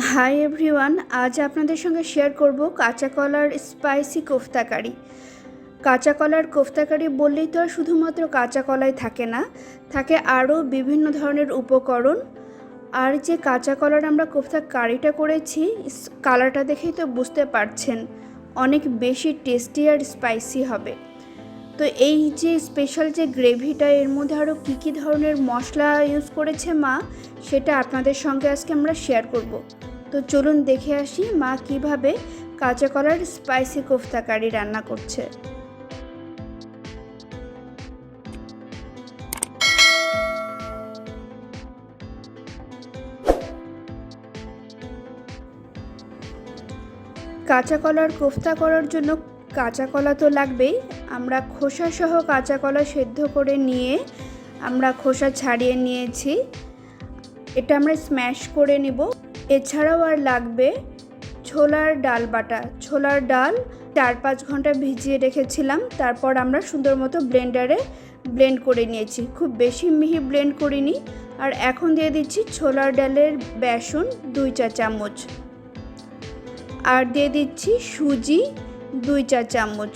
Hi everyone, আজ আপনাদের সঙ্গে শেয়ার করব কাঁচা কলার স্পাইসি কোফতা কারি। কাঁচা কলার কোফতা কারি বললেই তো আর শুধুমাত্র কাঁচা কলাই থাকে না, থাকে আরও বিভিন্ন ধরনের উপকরণ। আর যে কাঁচা কলার আমরা কোফতা কারিটা করেছি, কালারটা দেখেই তো বুঝতে পারছেন অনেক বেশি টেস্টি আর স্পাইসি হবে। তো এই যে স্পেশাল যে গ্রেভিটা, এর মধ্যে আরও কী ধরনের মশলা ইউজ করেছে মা, সেটা আপনাদের সঙ্গে আজকে আমরা শেয়ার করব। তো চলুন দেখে আসি মা কিভাবে কাঁচা কলার স্পাইসি কোফতা কারি রান্না করছে। কাঁচা কলার কোফতা করার জন্য কাঁচা কলা তো লাগবেই। আমরা খোসা সহ কাঁচা কলা সেদ্ধ করে নিয়ে আমরা খোসা ছাড়িয়ে নিয়েছি, এটা আমরা স্ম্যাশ করে নিব। এছাড়াও আর লাগবে ছোলার ডাল বাটা। ছোলার ডাল 4-5 ঘন্টা ভিজিয়ে রেখেছিলাম, তারপর আমরা সুন্দর মতো ব্লেন্ডারে ব্লেন্ড করে নিয়েছি, খুব বেশি মিহি ব্লেন্ড করিনি। আর এখন দিয়ে দিচ্ছি ছোলার ডালের বেসন 2 চা চামচ, আর দিয়ে দিচ্ছি সুজি 2 চা চামচ।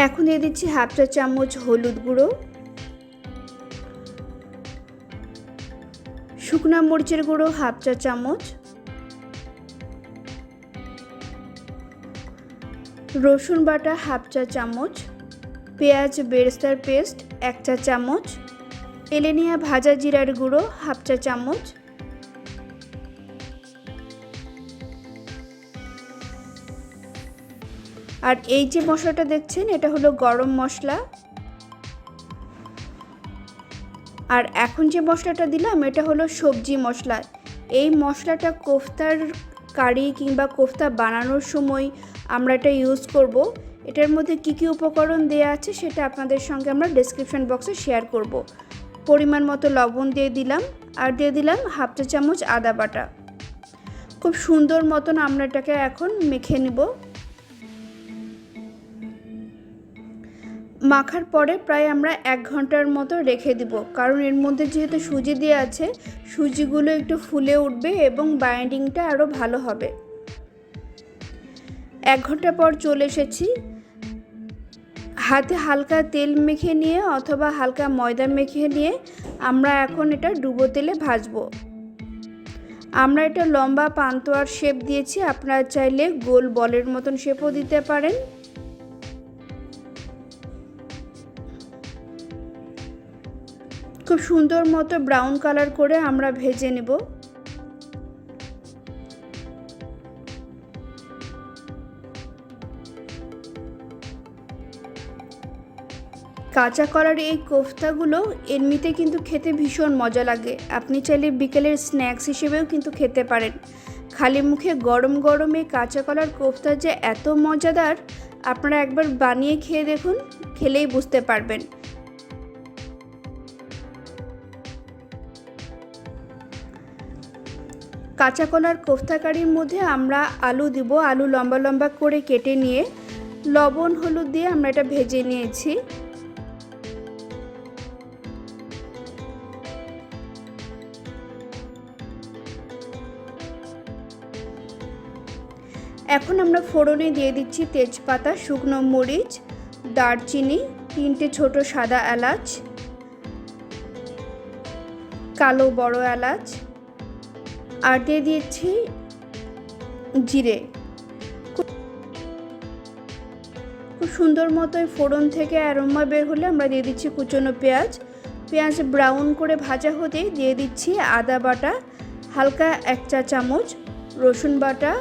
এখন দিয়ে দিচ্ছি 1/2 চা চামচ হলুদ গুঁড়ো, শুকনা মরিচের গুঁড়ো 1/2 চা চামচ, রসুন বাটা 1/2 চা চামচ, পেঁয়াজ বেরেস্তার পেস্ট 1 চা চামচ, এলেনিয়া ভাজা জিরার গুঁড়ো 1/2 চা চামচ, আর এই যে মশলাটা দেখছেন এটা হলো গরম মশলা। আর এখন যে মশলাটা দিলাম এটা হলো সবজি মশলা। এই মশলাটা কোফতার কারি কিংবা কোফতা বানানোর সময় আমরা এটা ইউজ করব। এটার মধ্যে কী উপকরণ দেওয়া আছে সেটা আপনাদের সঙ্গে আমরা ডেসক্রিপশন বক্সে শেয়ার করব। পরিমাণ মতো লবণ দিয়ে দিলাম, আর দিয়ে দিলাম 1/2 চা চামচ আদা বাটা। খুব সুন্দর মতন আমরা এটাকে এখন মেখে নেব। মাখার পরে প্রায় আমরা 1 ঘন্টার মতো রেখে দিব, কারণ এর মধ্যে যেহেতু সুজি দেওয়া আছে, সুজিগুলো একটু ফুলে উঠবে এবং বাইন্ডিংটা আরও ভালো হবে। 1 ঘন্টা পর চলে এসেছি। হাতে হালকা তেল মেখে নিয়ে অথবা হালকা ময়দা মেখে নিয়ে আমরা এখন এটা ডুবো তেলে ভাজবো। আমরা এটা লম্বা পান্তোয়ার শেপ দিয়েছি, আপনারা চাইলে গোল বলের মতন শেপও দিতে পারেন। খুব সুন্দর মতো ব্রাউন কালার করে আমরা ভেজে নেব। কাঁচা কলার এই কোফতাগুলো এমনিতে কিন্তু খেতে ভীষণ মজা লাগে। আপনি চাইলে বিকেলের স্ন্যাক্স হিসেবেও কিন্তু খেতে পারেন। খালি মুখে গরম গরম এই কাঁচা কলার কোফতা যে এত মজাদার, আপনারা একবার বানিয়ে খেয়ে দেখুন, খেলেই বুঝতে পারবেন। কাঁচা কলার কোফতা কারির মধ্যে আমরা আলু দিব। আলু লম্বা লম্বা করে কেটে নিয়ে লবণ হলুদ দিয়ে আমরা এটা ভেজে নিয়েছি। এখন আমরা ফোড়নে দিয়ে দিচ্ছি তেজপাতা, শুকনো মরিচ, দারচিনি, 3টে ছোট সাদা এলাচ, কালো বড় এলাচ, আর দিয়ে দিচ্ছি জিরে। খুব সুন্দর মতো ফোড়ন থেকে অ্যারোমা বের হলে আমরা দিয়ে দিচ্ছি কুচনো পেঁয়াজ। পেঁয়াজ ব্রাউন করে ভাজা হতেই দিয়ে দিচ্ছি আদা বাটা হালকা 1 চা চামচ, রসুন বাটা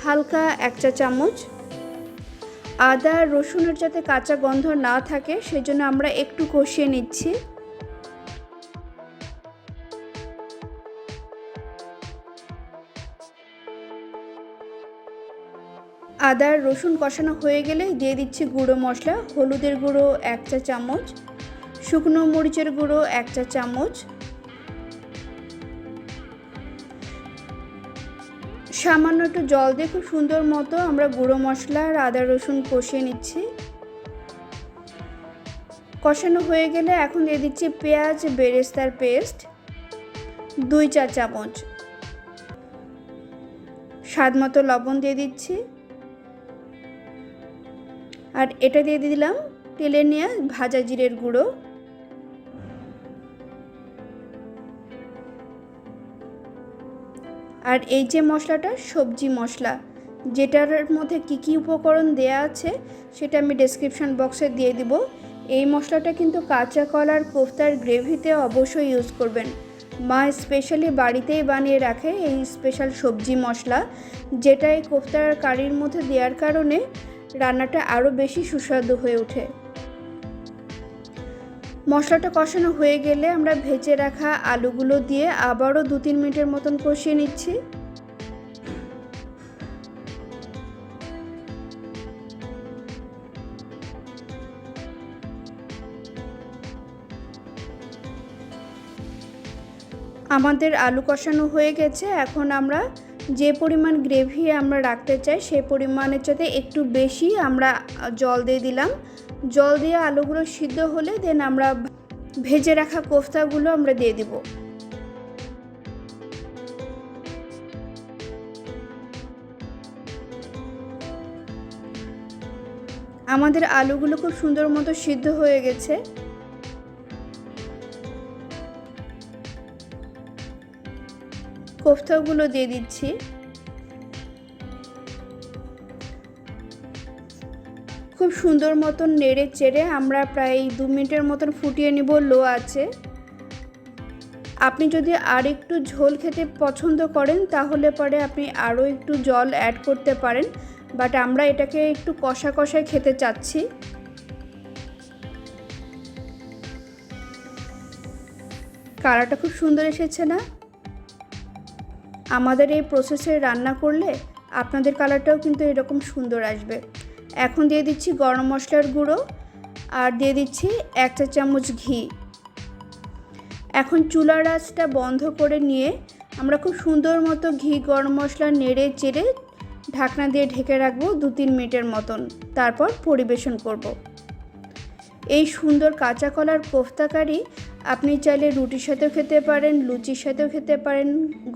হালকা 1 চা চামচ। আদা রসুনের যাতে কাঁচা গন্ধ না থাকে সেজন্য আমরা একটু কষিয়ে নিচ্ছি। আদা রসুন কষানো হয়ে গেলে দিয়ে দিচ্ছি গুঁড়ো মশলা। হলুদের গুঁড়ো 1 চা চামচ, শুকনো মরিচের গুঁড়ো 1 চা চামচ, সামান্য একটু জল দিয়ে খুব সুন্দর মতো আমরা গুঁড়ো মশলা আর আদা রসুন কষিয়ে নিচ্ছি। কষানো হয়ে গেলে এখন দিয়ে দিচ্ছি পেঁয়াজ বেরেস্তার পেস্ট 2 চা চামচ, স্বাদ মতো লবণ দিয়ে দিচ্ছি, আর এটা দিয়ে দিলাম তেলে নেওয়া ভাজা জিরের গুঁড়ো, আর এই যে মশলাটা সবজি মশলা, যেটার মধ্যে কী উপকরণ দেয়া আছে সেটা আমি ডেসক্রিপশন বক্সে দিয়ে দিব। এই মশলাটা কিন্তু কাঁচা কলার কোফতার গ্রেভিতে অবশ্যই ইউজ করবেন। মা স্পেশালি বাড়িতেই বানিয়ে রাখে এই স্পেশাল সবজি মশলা, যেটা এই কোফতার কারির মধ্যে দেওয়ার কারণে রান্নাটা আরও বেশি সুস্বাদু হয়ে ওঠে। মশলাটা কষানো হয়ে গেলে আমরা ভেজে রাখা আলুগুলো দিয়ে আবারও 2-3 মিনিটের মতন কষিয়ে নিচ্ছি। আমাদের আলু কষানো হয়ে গেছে। এখন আমরা যে পরিমাণ গ্রেভি আমরা রাখতে চাই সেই পরিমাণের চাইতে একটু বেশি আমরা জল দিয়ে দিলাম। জল দিয়ে আলুগুলো সিদ্ধ হলে দেন আমরা ভেজে রাখা কোফতাগুলো আমরা দিয়ে দিব। আমাদের আলুগুলো খুব সুন্দর মতো সিদ্ধ হয়ে গেছে। কোফতাগুলো দিয়ে দিচ্ছি। খুব সুন্দর মতন নেড়ে চেড়ে আমরা প্রায় 2 মিনিটের মতন ফুটিয়ে নিব লো আছে। আপনি যদি আর একটু ঝোল খেতে পছন্দ করেন তাহলে পরে আপনি আরও একটু জল অ্যাড করতে পারেন, বাট আমরা এটাকে একটু কষা কষায় খেতে চাচ্ছি। কালারটা খুব সুন্দর এসেছে না? আমাদের এই প্রসেসে রান্না করলে আপনাদের কালারটাও কিন্তু এরকম সুন্দর আসবে। এখন দিয়ে দিচ্ছি গরম মশলার গুঁড়ো আর দিয়ে দিচ্ছি 1 চা চামচ ঘি। এখন চুলার আঁচটা বন্ধ করে নিয়ে আমরা খুব সুন্দর মতো ঘি গরম মশলা নেড়ে চেড়ে ঢাকনা দিয়ে ঢেকে রাখবো 2-3 মিনিটের মতন, তারপর পরিবেশন করব। এই সুন্দর কাঁচা কলার কোফতা কারি আপনি চাইলে রুটির সাথেও খেতে পারেন, লুচির সাথেও খেতে পারেন,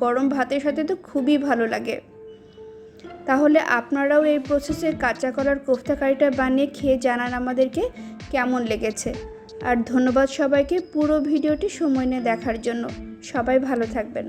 গরম ভাতের সাথে তো খুবই ভালো লাগে। তাহলে আপনারাও এই প্রসেসে কাঁচা কলার কোফতা কারিটা বানিয়ে খেয়ে জানান আমাদেরকে কেমন লেগেছে। আর ধন্যবাদ সবাইকে পুরো ভিডিওটি সময় নিয়ে দেখার জন্য। সবাই ভালো থাকবেন।